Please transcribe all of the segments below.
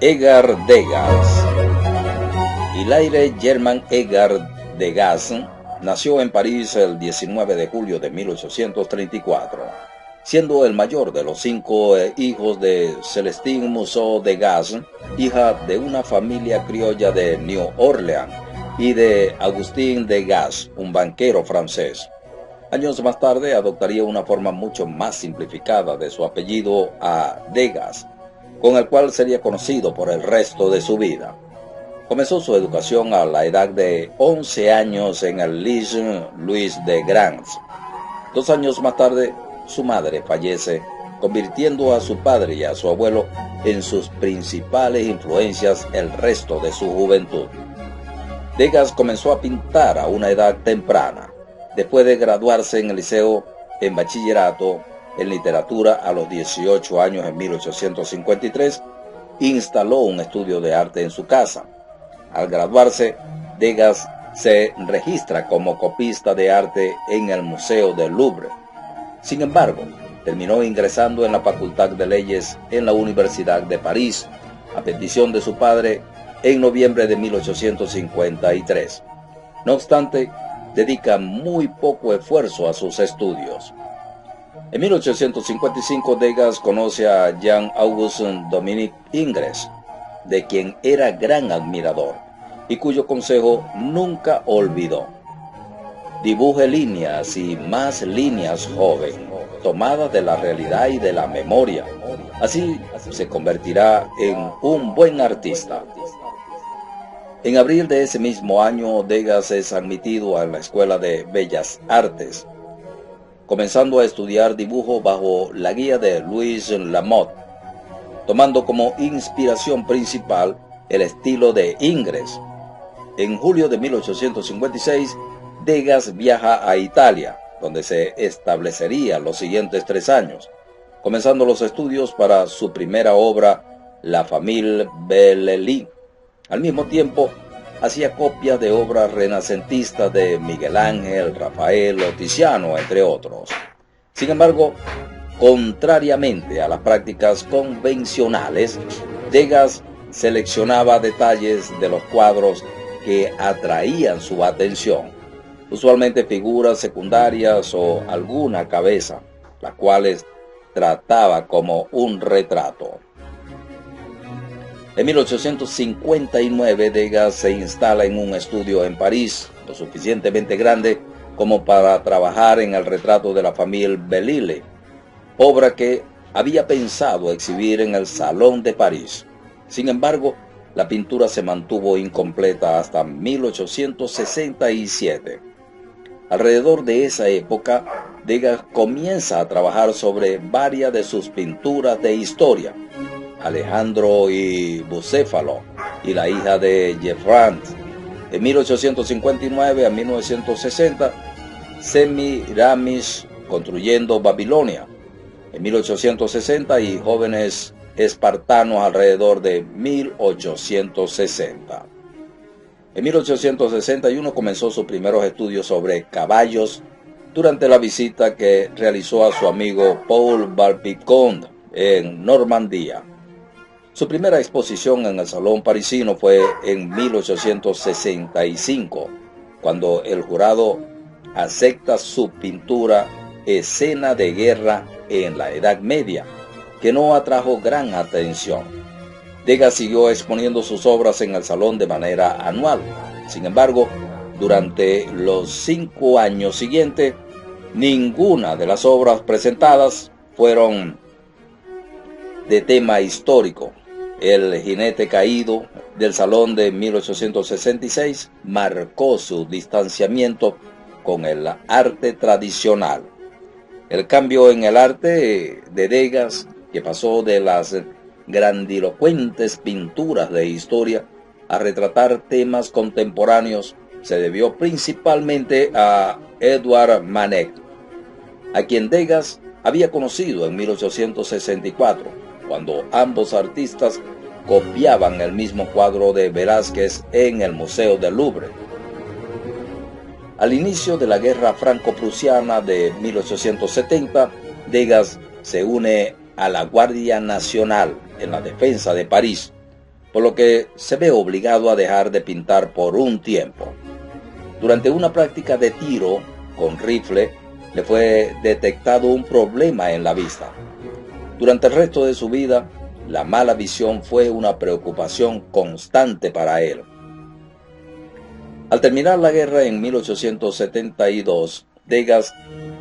Edgar Degas. Hilaire Germain Edgar Degas nació en París el 19 de julio de 1834, siendo el mayor de los 5 hijos de Celestine Musso Degas, hija de una familia criolla de New Orleans, y de Augustin Degas, un banquero francés. Años más tarde adoptaría una forma mucho más simplificada de su apellido a Degas, con el cual sería conocido por el resto de su vida. Comenzó su educación a la edad de 11 años en el Lycée Louis de Grants. 2 años más tarde, su madre fallece, convirtiendo a su padre y a su abuelo en sus principales influencias el resto de su juventud. Degas comenzó a pintar a una edad temprana. Después de graduarse en el liceo en bachillerato en literatura a los 18 años en 1853, instaló un estudio de arte en su casa. Al graduarse, Degas se registra como copista de arte en el Museo del Louvre. Sin embargo, terminó ingresando en la Facultad de Leyes en la Universidad de París, a petición de su padre, en noviembre de 1853. No obstante, dedica muy poco esfuerzo a sus estudios. En 1855, Degas conoce a Jean-Auguste Dominique Ingres, de quien era gran admirador y cuyo consejo nunca olvidó. Dibuje líneas y más líneas, joven, tomadas de la realidad y de la memoria. Así se convertirá en un buen artista. En abril de ese mismo año, Degas es admitido a la Escuela de Bellas Artes, comenzando a estudiar dibujo bajo la guía de Louis Lamotte, tomando como inspiración principal el estilo de Ingres. En julio de 1856, Degas viaja a Italia, donde se establecería los siguientes 3 años, comenzando los estudios para su primera obra, La Famille Bellelli. Al mismo tiempo, hacía copias de obras renacentistas de Miguel Ángel, Rafael o Tiziano, entre otros. Sin embargo, contrariamente a las prácticas convencionales, Degas seleccionaba detalles de los cuadros que atraían su atención, usualmente figuras secundarias o alguna cabeza, las cuales trataba como un retrato. En 1859, Degas se instala en un estudio en París, lo suficientemente grande como para trabajar en el retrato de la familia Bellilli, obra que había pensado exhibir en el Salón de París. Sin embargo, la pintura se mantuvo incompleta hasta 1867. Alrededor de esa época, Degas comienza a trabajar sobre varias de sus pinturas de historia, Alejandro y Bucéfalo y la hija de Jeffrand. En 1859 a 1960, Semiramis construyendo Babilonia. En 1860 y jóvenes espartanos alrededor de 1860. En 1861 comenzó sus primeros estudios sobre caballos durante la visita que realizó a su amigo Paul Barbicombe en Normandía. Su primera exposición en el Salón parisino fue en 1865, cuando el jurado acepta su pintura Escena de guerra en la Edad Media, que no atrajo gran atención. Degas siguió exponiendo sus obras en el salón de manera anual. Sin embargo, durante los 5 años siguientes, ninguna de las obras presentadas fueron de tema histórico. El jinete caído del Salón de 1866 marcó su distanciamiento con el arte tradicional. El cambio en el arte de Degas, que pasó de las grandilocuentes pinturas de historia a retratar temas contemporáneos, se debió principalmente a Edouard Manet, a quien Degas había conocido en 1864, cuando ambos artistas copiaban el mismo cuadro de Velázquez en el Museo del Louvre. Al inicio de la Guerra Franco-Prusiana de 1870, Degas se une a la Guardia Nacional en la defensa de París, por lo que se ve obligado a dejar de pintar por un tiempo. Durante una práctica de tiro con rifle, le fue detectado un problema en la vista. Durante el resto de su vida, la mala visión fue una preocupación constante para él. Al terminar la guerra en 1872, Degas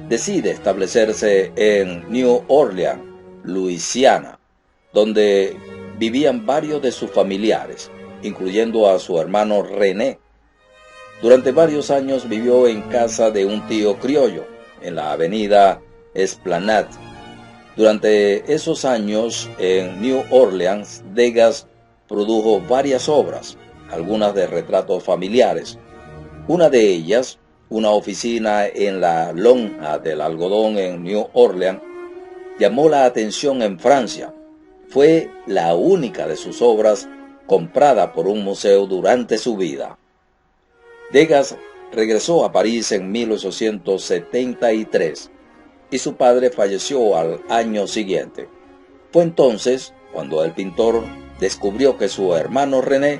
decide establecerse en New Orleans, Luisiana, donde vivían varios de sus familiares, incluyendo a su hermano René. Durante varios años vivió en casa de un tío criollo, en la avenida Esplanade. Durante esos años, en New Orleans, Degas produjo varias obras, algunas de retratos familiares. Una de ellas, una oficina en la lonja del algodón en New Orleans, llamó la atención en Francia. Fue la única de sus obras comprada por un museo durante su vida. Degas regresó a París en 1873 y su padre falleció al año siguiente. Fue entonces cuando el pintor descubrió que su hermano René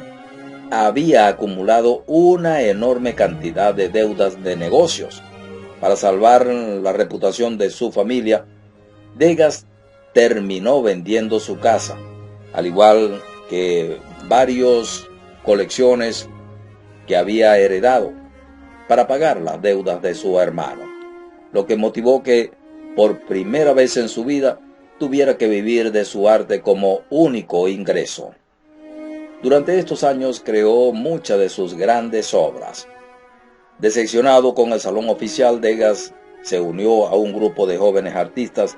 había acumulado una enorme cantidad de deudas de negocios. Para salvar la reputación de su familia, Degas terminó vendiendo su casa, al igual que varias colecciones que había heredado, para pagar las deudas de su hermano, lo que motivó que, por primera vez en su vida, tuviera que vivir de su arte como único ingreso. Durante estos años creó muchas de sus grandes obras. Decepcionado con el salón oficial, Degas se unió a un grupo de jóvenes artistas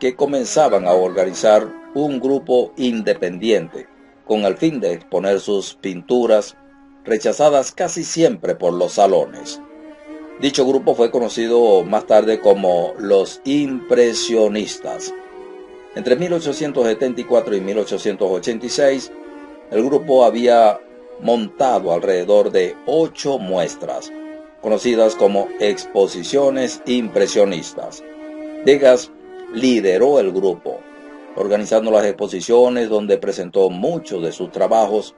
que comenzaban a organizar un grupo independiente, con el fin de exponer sus pinturas, rechazadas casi siempre por los salones. Dicho grupo fue conocido más tarde como los impresionistas. Entre 1874 y 1886, el grupo había montado alrededor de 8 muestras, conocidas como exposiciones impresionistas. Degas lideró el grupo, organizando las exposiciones donde presentó muchos de sus trabajos,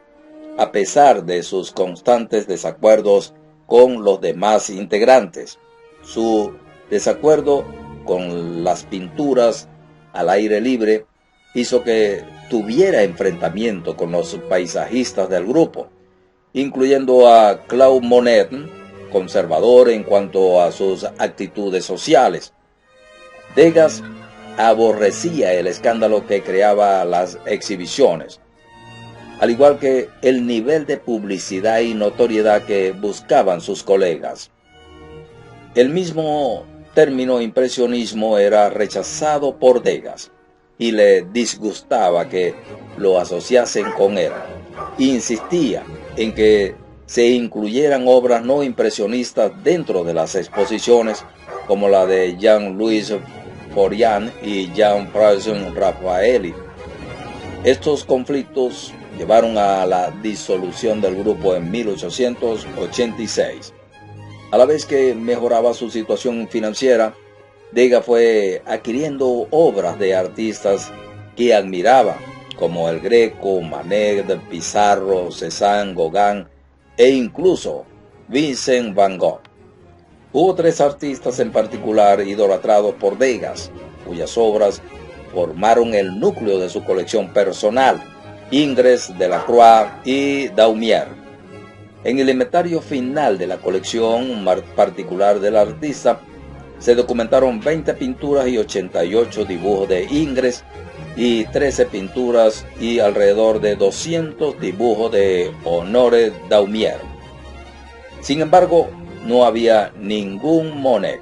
a pesar de sus constantes desacuerdos con los demás integrantes. Su desacuerdo con las pinturas al aire libre hizo que tuviera enfrentamiento con los paisajistas del grupo, incluyendo a Claude Monet, conservador en cuanto a sus actitudes sociales. Degas aborrecía el escándalo que creaba las exhibiciones, al igual que el nivel de publicidad y notoriedad que buscaban sus colegas. El mismo término impresionismo era rechazado por Degas y le disgustaba que lo asociasen con él. Insistía en que se incluyeran obras no impresionistas dentro de las exposiciones, como la de Jean-Louis Florian y Jean-François Raffaelli. Estos conflictos llevaron a la disolución del grupo en 1886. A la vez que mejoraba su situación financiera, Degas fue adquiriendo obras de artistas que admiraba, como el Greco, Manet, Pizarro, Cézanne, Gauguin e incluso Vincent van Gogh. Hubo 3 artistas en particular idolatrados por Degas, cuyas obras formaron el núcleo de su colección personal: Ingres, Delacroix y Daumier. En el inventario final de la colección particular del artista, se documentaron 20 pinturas y 88 dibujos de Ingres y 13 pinturas y alrededor de 200 dibujos de Honoré Daumier. Sin embargo, no había ningún Monet.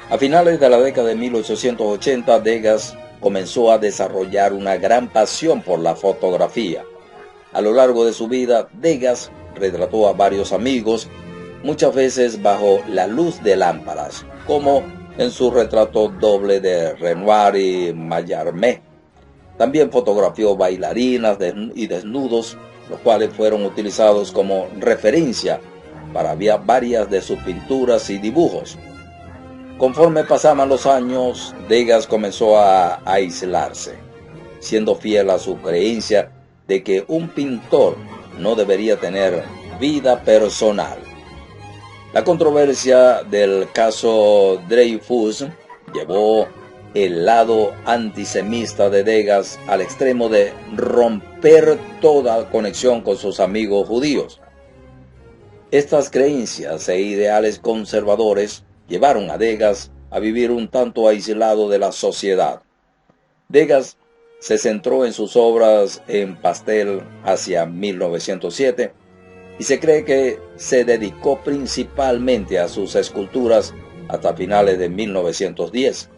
A finales de la década de 1880, Degas comenzó a desarrollar una gran pasión por la fotografía. A lo largo de su vida, Degas retrató a varios amigos, muchas veces bajo la luz de lámparas, como en su retrato doble de Renoir y Mallarmé. También fotografió bailarinas y desnudos, los cuales fueron utilizados como referencia para varias de sus pinturas y dibujos. Conforme pasaban los años, Degas comenzó a aislarse, siendo fiel a su creencia de que un pintor no debería tener vida personal. La controversia del caso Dreyfus llevó el lado antisemita de Degas al extremo de romper toda conexión con sus amigos judíos. Estas creencias e ideales conservadores llevaron a Degas a vivir un tanto aislado de la sociedad. Degas se centró en sus obras en pastel hacia 1907 y se cree que se dedicó principalmente a sus esculturas hasta finales de 1910.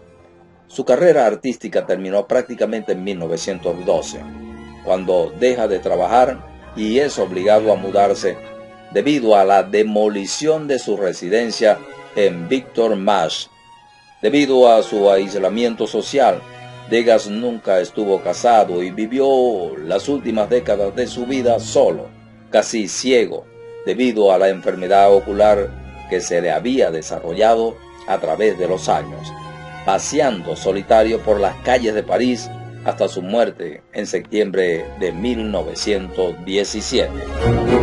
Su carrera artística terminó prácticamente en 1912, cuando deja de trabajar y es obligado a mudarse debido a la demolición de su residencia en Victor Marsh. Debido a su aislamiento social, Degas nunca estuvo casado y vivió las últimas décadas de su vida solo, casi ciego, debido a la enfermedad ocular que se le había desarrollado a través de los años, paseando solitario por las calles de París hasta su muerte en septiembre de 1917.